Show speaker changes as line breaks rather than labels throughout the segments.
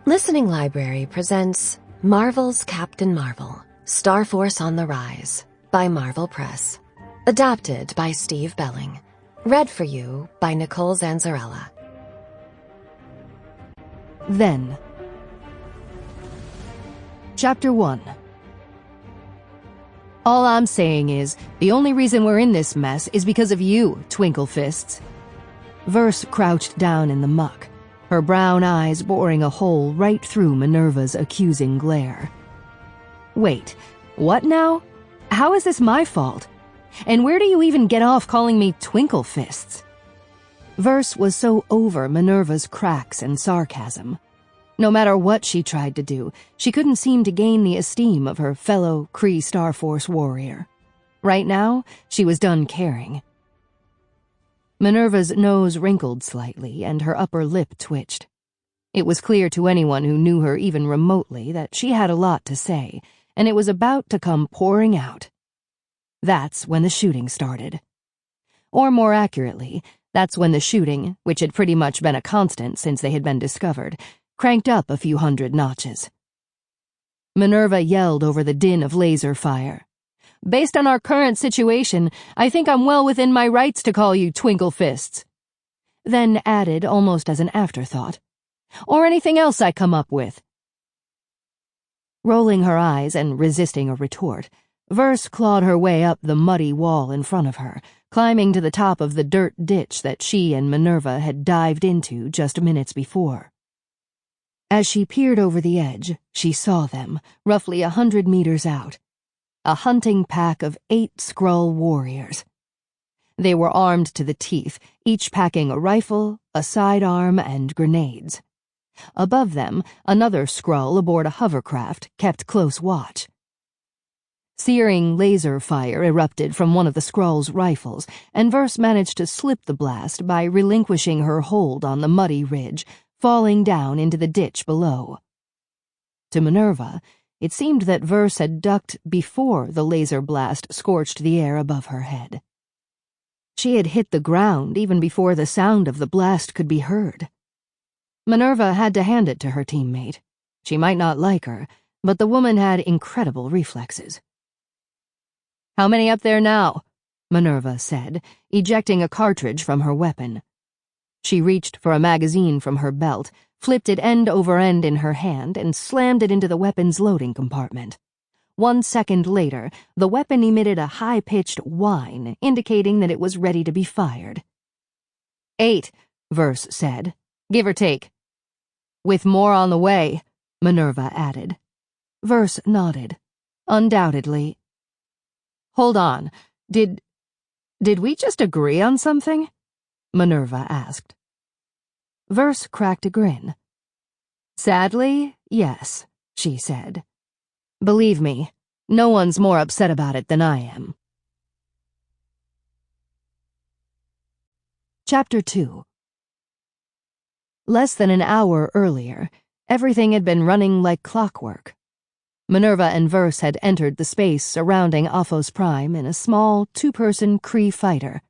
Listening Library presents Marvel's Captain Marvel, Starforce on the Rise, by Marvel Press. Adapted by Steve Behling. Read for you by Nicol Zanzarella.
Then. Chapter 1. All I'm saying is, the only reason we're in this mess is because of you, Twinkle Fists. Verse crouched down in the muck, her brown eyes boring a hole right through Minn-Erva's accusing glare. Wait, what now? How is this my fault? And where do you even get off calling me Twinkle Fists? Verse was so over Minn-Erva's cracks and sarcasm. No matter what she tried to do, she couldn't seem to gain the esteem of her fellow Kree Starforce warrior. Right now, she was done caring. Minn-Erva's nose wrinkled slightly and her upper lip twitched. It was clear to anyone who knew her even remotely that she had a lot to say, and it was about to come pouring out. That's when the shooting started. Or more accurately, that's when the shooting, which had pretty much been a constant since they had been discovered, cranked up a few hundred notches. Minn-Erva yelled over the din of laser fire. Based on our current situation, I think I'm well within my rights to call you Twinkle Fists. Then added almost as an afterthought, or anything else I come up with. Rolling her eyes and resisting a retort, Verse clawed her way up the muddy wall in front of her, climbing to the top of the dirt ditch that she and Minn-Erva had dived into just minutes before. As she peered over the edge, she saw them, roughly 100 meters out. A hunting pack of 8 Skrull warriors. They were armed to the teeth, each packing a rifle, a sidearm, and grenades. Above them, another Skrull aboard a hovercraft kept close watch. Searing laser fire erupted from one of the Skrull's rifles, and Verse managed to slip the blast by relinquishing her hold on the muddy ridge, falling down into the ditch below. To Minn-Erva, it seemed that Verse had ducked before the laser blast scorched the air above her head. She had hit the ground even before the sound of the blast could be heard. Minn-Erva had to hand it to her teammate. She might not like her, but the woman had incredible reflexes. "How many up there now?" Minn-Erva said, ejecting a cartridge from her weapon. She reached for a magazine from her belt, flipped it end over end in her hand, and slammed it into the weapon's loading compartment. 1 second later, the weapon emitted a high-pitched whine, indicating that it was ready to be fired. 8, Verse said, "give or take." "With more on the way," Minn-Erva added. Verse nodded. "Undoubtedly." "Hold on. Did we just agree on something?" Minn-Erva asked. Verse cracked a grin. "Sadly, yes," she said. "Believe me, no one's more upset about it than I am." Chapter 2. Less than an hour earlier, everything had been running like clockwork. Minn-Erva and Verse had entered the space surrounding Aphos Prime in a small, 2-person Kree fighter.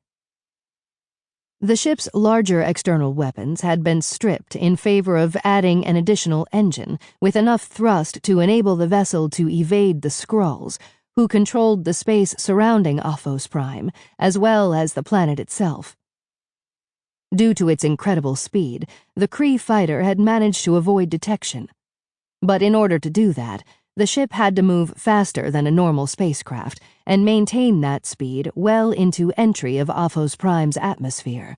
The ship's larger external weapons had been stripped in favor of adding an additional engine with enough thrust to enable the vessel to evade the Skrulls, who controlled the space surrounding Aphos Prime, as well as the planet itself. Due to its incredible speed, the Kree fighter had managed to avoid detection. But in order to do that, the ship had to move faster than a normal spacecraft and maintain that speed well into entry of Aphos Prime's atmosphere.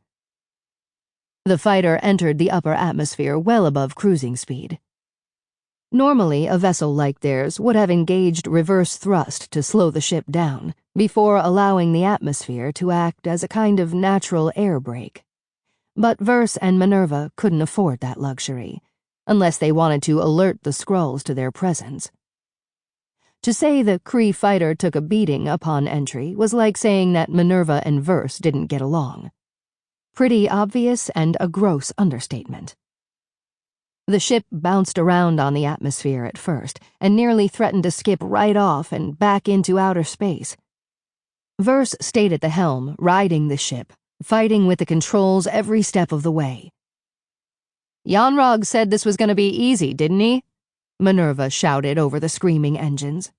The fighter entered the upper atmosphere well above cruising speed. Normally, a vessel like theirs would have engaged reverse thrust to slow the ship down, before allowing the atmosphere to act as a kind of natural air brake. But Verse and Minn-Erva couldn't afford that luxury, unless they wanted to alert the Skrulls to their presence. To say the Kree fighter took a beating upon entry was like saying that Minn-Erva and Verse didn't get along. Pretty obvious and a gross understatement. The ship bounced around on the atmosphere at first and nearly threatened to skip right off and back into outer space. Verse stayed at the helm, riding the ship, fighting with the controls every step of the way. Yanrog said this was going to be easy, didn't he? Minn-Erva shouted over the screaming engines.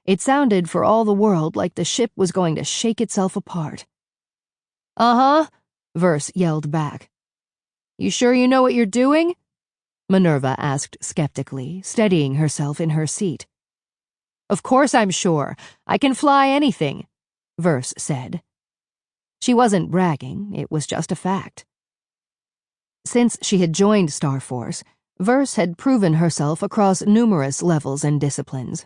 It sounded for all the world like the ship was going to shake itself apart. Uh-huh, Verse yelled back. You sure you know what you're doing? Minn-Erva asked skeptically, steadying herself in her seat. Of course I'm sure. I can fly anything, Verse said. She wasn't bragging, it was just a fact. Since she had joined Starforce, Verse had proven herself across numerous levels and disciplines.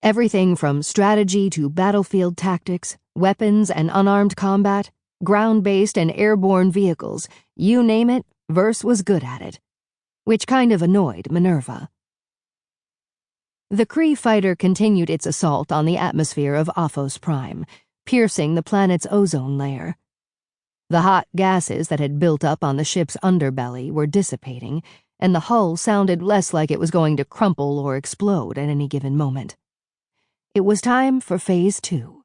Everything from strategy to battlefield tactics, weapons and unarmed combat, ground-based and airborne vehicles, you name it, Verse was good at it. Which kind of annoyed Minn-Erva. The Kree fighter continued its assault on the atmosphere of Aphos Prime, piercing the planet's ozone layer. The hot gases that had built up on the ship's underbelly were dissipating, and the hull sounded less like it was going to crumple or explode at any given moment. It was time for Phase 2.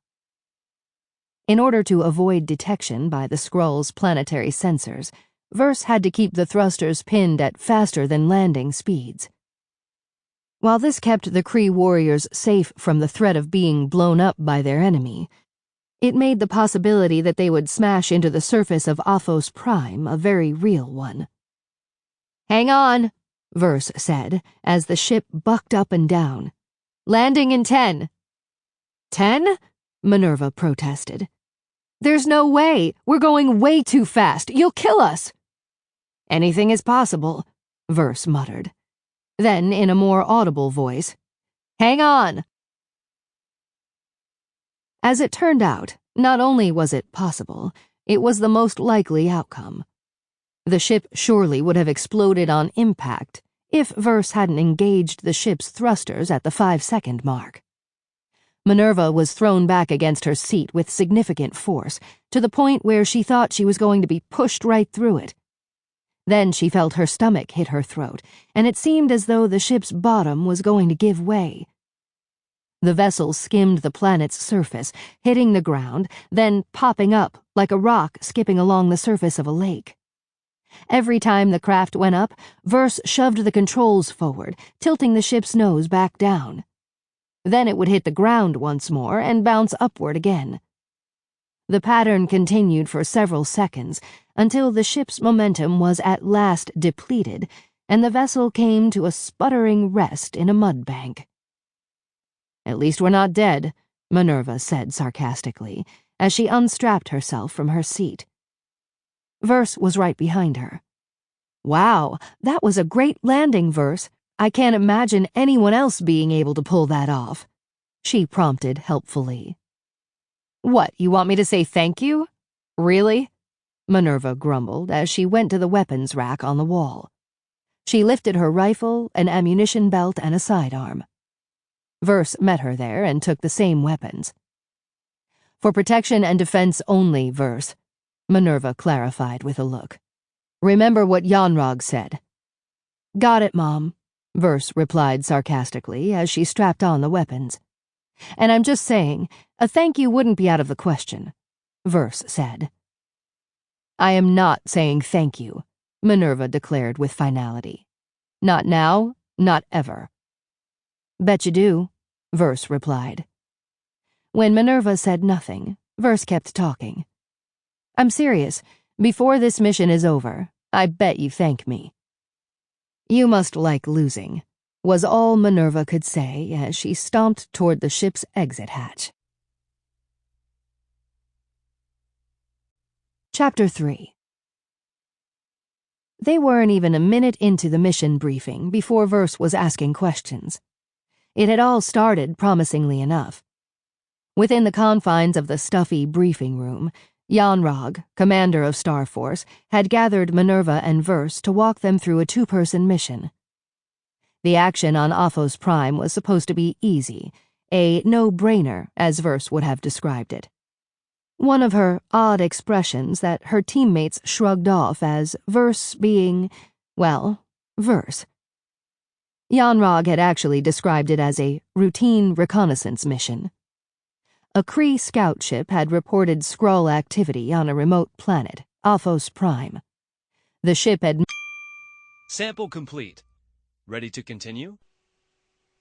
In order to avoid detection by the Skrull's planetary sensors, Verse had to keep the thrusters pinned at faster-than-landing speeds. While this kept the Kree warriors safe from the threat of being blown up by their enemy, it made the possibility that they would smash into the surface of Aphos Prime a very real one. Hang on, Verse said, as the ship bucked up and down. Landing in 10. 10? Minn-Erva protested. There's no way. We're going way too fast. You'll kill us. Anything is possible, Verse muttered. Then, in a more audible voice, hang on. As it turned out, not only was it possible, it was the most likely outcome. The ship surely would have exploded on impact if Verse hadn't engaged the ship's thrusters at the 5-second mark. Minn-Erva was thrown back against her seat with significant force, to the point where she thought she was going to be pushed right through it. Then she felt her stomach hit her throat, and it seemed as though the ship's bottom was going to give way. The vessel skimmed the planet's surface, hitting the ground, then popping up like a rock skipping along the surface of a lake. Every time the craft went up, Verse shoved the controls forward, tilting the ship's nose back down. Then it would hit the ground once more and bounce upward again. The pattern continued for several seconds until the ship's momentum was at last depleted and the vessel came to a sputtering rest in a mud bank. At least we're not dead, Minn-Erva said sarcastically, as she unstrapped herself from her seat. Verse was right behind her. Wow, that was a great landing, Verse. I can't imagine anyone else being able to pull that off, she prompted helpfully. What, you want me to say thank you? Really? Minn-Erva grumbled as she went to the weapons rack on the wall. She lifted her rifle, an ammunition belt, and a sidearm. Verse met her there and took the same weapons. For protection and defense only, Verse, Minn-Erva clarified with a look. Remember what Yanrog said. Got it, Mom, Verse replied sarcastically as she strapped on the weapons. And I'm just saying, a thank you wouldn't be out of the question, Verse said. I am not saying thank you, Minn-Erva declared with finality. Not now, not ever. Bet you do, Verse replied. When Minn-Erva said nothing, Verse kept talking. I'm serious. Before this mission is over, I bet you thank me. You must like losing, was all Minn-Erva could say as she stomped toward the ship's exit hatch. Chapter 3. They weren't even a minute into the mission briefing before Verse was asking questions. It had all started promisingly enough. Within the confines of the stuffy briefing room, Yanrog, commander of Starforce, had gathered Minn-Erva and Verse to walk them through a 2-person mission. The action on Aphos Prime was supposed to be easy, a no-brainer, as Verse would have described it. One of her odd expressions that her teammates shrugged off as Verse being, well, Verse. Yanrog had actually described it as a routine reconnaissance mission. A Kree scout ship had reported Skrull activity on a remote planet, Aphos Prime. The ship had...
Sample complete. Ready to continue?